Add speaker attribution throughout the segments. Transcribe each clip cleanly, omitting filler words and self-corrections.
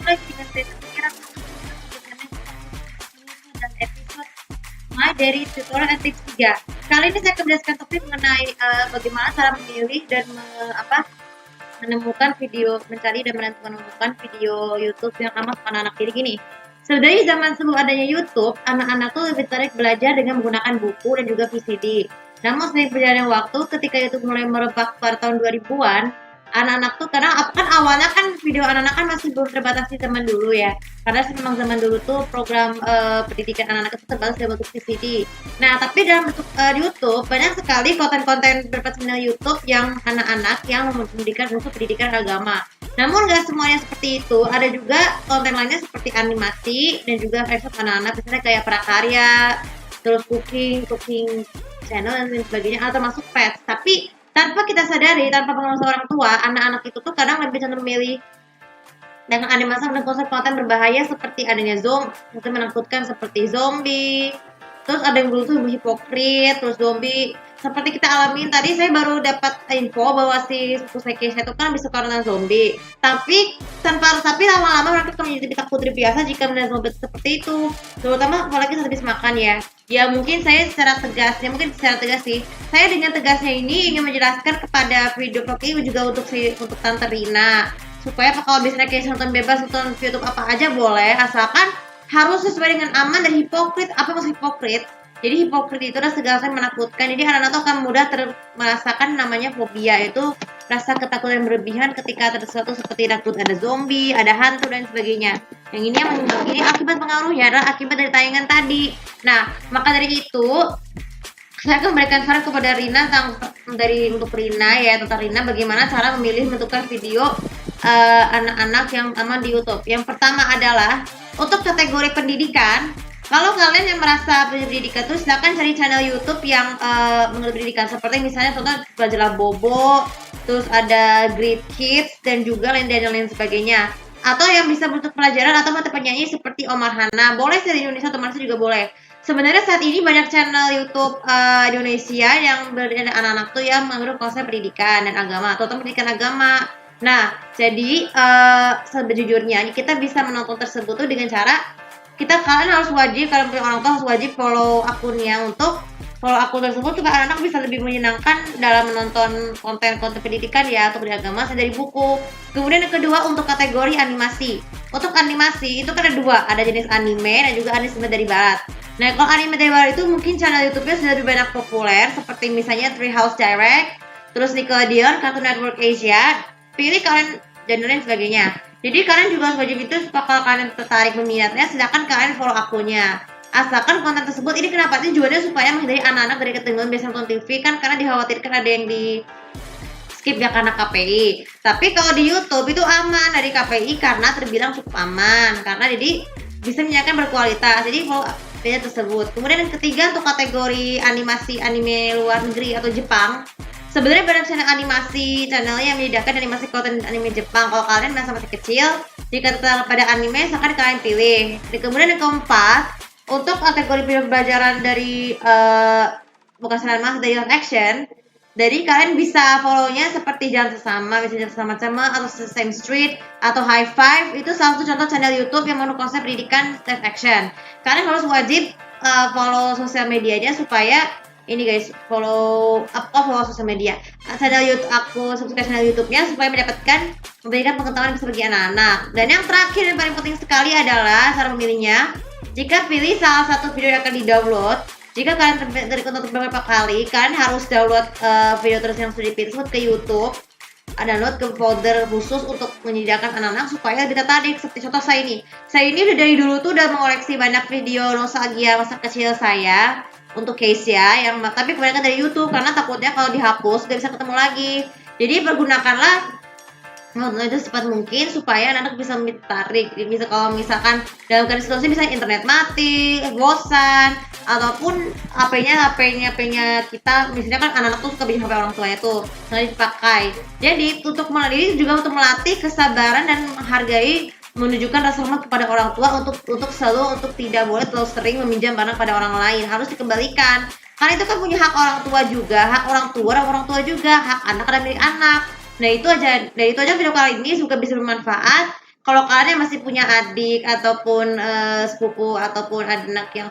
Speaker 1: lagi dengan cerita pikiran dan episode mulai dari tutorial and tips 3. Kali ini saya akan menjelaskan topik mengenai bagaimana cara memilih dan menemukan video, mencari dan menemukan video YouTube yang ramah anak-anak. Jadi gini, sebenarnya zaman sebelum adanya YouTube, anak-anak tuh lebih tertarik belajar dengan menggunakan buku dan juga VCD. Namun seiring berjalannya waktu, ketika YouTube mulai merebak pada tahun 2000-an, anak-anak tuh karena kan awalnya kan video anak-anak kan masih belum terbatas di zaman dulu ya, karena memang zaman dulu tuh program pendidikan anak-anak itu terbatas dalam bentuk VCD. Nah tapi dalam bentuk YouTube banyak sekali konten-konten berupa channel YouTube yang anak-anak yang memberikan unsur pendidikan agama. Namun nggak semuanya seperti itu, ada juga konten lainnya seperti animasi dan juga versi anak-anak, misalnya kayak prakarya, terus cooking channel dan lain sebagainya, atau masuk pets. Tapi tanpa kita sadari, tanpa pengawasan orang tua, anak-anak itu tuh kadang lebih cenderung memilih dengan animasi dan konsep konten berbahaya seperti adanya mungkin menakutkan seperti zombie, terus ada yang berusaha hipokrit, terus zombie. Seperti kita alamin tadi, saya baru dapat info bahwa si suku Keisha itu kan bisa karena zombie. Tapi lama-lama mereka akan menjadi takut biasa jika melihat zombie seperti itu. Terutama apalagi saat habis makan ya. Ya mungkin saya secara tegas sih. Saya dengan tegasnya ini ingin menjelaskan kepada video vlog ini juga untuk Tante Rina. Supaya kalau misalnya kayak nonton bebas, nonton YouTube apa aja boleh, asalkan harus sesuai dengan aman dan hipokrit. Apa maksud hipokrit? Jadi hipokrit itu adalah segala yang menakutkan. Jadi anak-anak itu akan mudah merasakan namanya fobia, yaitu rasa ketakutan yang berlebihan ketika ada sesuatu seperti takut ada zombie, ada hantu dan sebagainya. Yang ini akibat pengaruhnya adalah akibat dari tayangan tadi. Nah, maka dari itu saya akan memberikan saran kepada Rina untuk Rina ya, Tante Rina, bagaimana cara memilih menentukan video anak-anak yang aman di YouTube. Yang pertama adalah untuk kategori pendidikan. Kalau kalian yang merasa pendidikan tuh silakan cari channel YouTube yang mengenai pendidikan, seperti misalnya contoh Belajarlah Bobo, terus ada Great Kids dan juga lain sebagainya. Atau yang bisa bentuk pelajaran atau mata penyanyi seperti Omar Hana. Boleh sih di Indonesia atau Malaysia juga boleh. Sebenarnya saat ini banyak channel YouTube di Indonesia yang berada anak-anak tuh yang mengandung konsep pendidikan dan agama atau pendidikan agama. Nah, jadi sejujurnya kita bisa menonton tersebut tuh dengan cara kalian harus wajib, kalau punya orang tua harus wajib follow akunnya. Untuk follow akun tersebut juga anak-anak bisa lebih menyenangkan dalam menonton konten-konten pendidikan ya atau beragama dari buku. Kemudian yang kedua untuk kategori animasi. Untuk animasi itu kan ada dua, ada jenis anime dan juga anime dari barat. Nah kalau anime dari barat itu mungkin channel YouTube-nya sudah lebih banyak populer, seperti misalnya Treehouse Direct, terus Nickelodeon, Cartoon Network Asia. Pilih kalian genre dan sebagainya. Jadi kalian juga wajib itu, kalau kalian tertarik meminatnya, silakan kalian follow akunnya. Asalkan konten tersebut, ini kenapa tujuannya supaya menghindari anak-anak dari ketinggalan biasa nonton TV kan, karena dikhawatirkan ada yang di skip ya karena KPI. Tapi kalau di YouTube itu aman dari KPI karena terbilang cukup aman, karena jadi bisa menyajikan berkualitas. Jadi follow akunnya tersebut. Kemudian yang ketiga untuk kategori animasi anime luar negeri atau Jepang. Sebenarnya banyak channelnya yang menyediakan animasi konten anime Jepang. Kalau kalian masih kecil, jika tertarik pada anime, silahkan kalian pilih. Dan kemudian yang keempat, untuk kategori video pembelajaran dari bukan dari live action, jadi kalian bisa follow-nya seperti Jalan Sesama, misalnya Sesama atau Same Street atau High Five. Itu salah satu contoh channel YouTube yang mengandung konsep pendidikan live action. Kalian harus wajib follow sosial medianya supaya ini guys, follow sosial media channel YouTube aku, subscribe channel YouTube-nya supaya memberikan pengetahuan bagi anak-anak. Dan yang terakhir dan paling penting sekali adalah cara memilihnya. Jika pilih salah satu video yang akan di-download, jika kalian terkontrol beberapa kali, kalian harus download video terus yang sudah dipilih ke YouTube, download ke folder khusus untuk menyediakan anak-anak supaya lebih tertarik. Seperti contoh saya ini udah dari dulu tuh udah mengoleksi banyak video nostalgia masa kecil saya untuk case ya, tapi kebanyakan dari YouTube karena takutnya kalau dihapus gak bisa ketemu lagi. Jadi pergunakanlah itu secepat mungkin supaya anak-anak bisa tertarik. Bisa kalau misalkan dalam kondisi situasi misalnya internet mati, bosan, ataupun HP-nya kita, misalnya kan anak-anak tuh suka bikin HP orang tuanya tuh nggak dipakai. Jadi untuk melatih juga untuk melatih kesabaran dan menghargai, menunjukkan rasa hormat kepada orang tua untuk tidak boleh terlalu sering meminjam barang pada orang lain, harus dikembalikan. Karena itu kan punya hak orang tua juga, hak anak dan milik anak. Nah itu aja video kali ini, semoga bisa bermanfaat. kalau kalian yang masih punya adik ataupun sepupu ataupun anak yang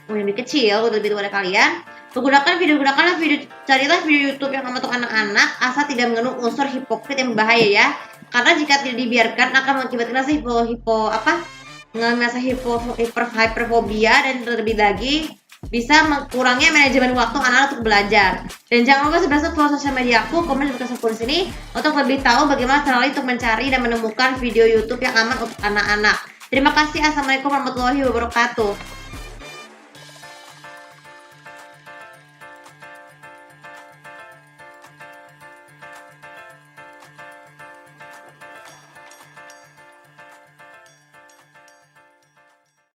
Speaker 1: lebih kecil, lebih tua dari kalian, gunakanlah video, carilah video YouTube yang untuk anak-anak asal tidak mengandung unsur hipokrit yang berbahaya ya. Karena jika tidak dibiarkan akan mengakibatkan rasa hyperfobia dan terlebih lagi bisa mengurangi manajemen waktu anak-anak untuk belajar. Dan jangan lupa sebenarnya follow sosial media aku, komen di di sini untuk lebih tahu bagaimana cara untuk mencari dan menemukan video YouTube yang aman untuk anak-anak. Terima kasih. Assalamualaikum warahmatullahi wabarakatuh.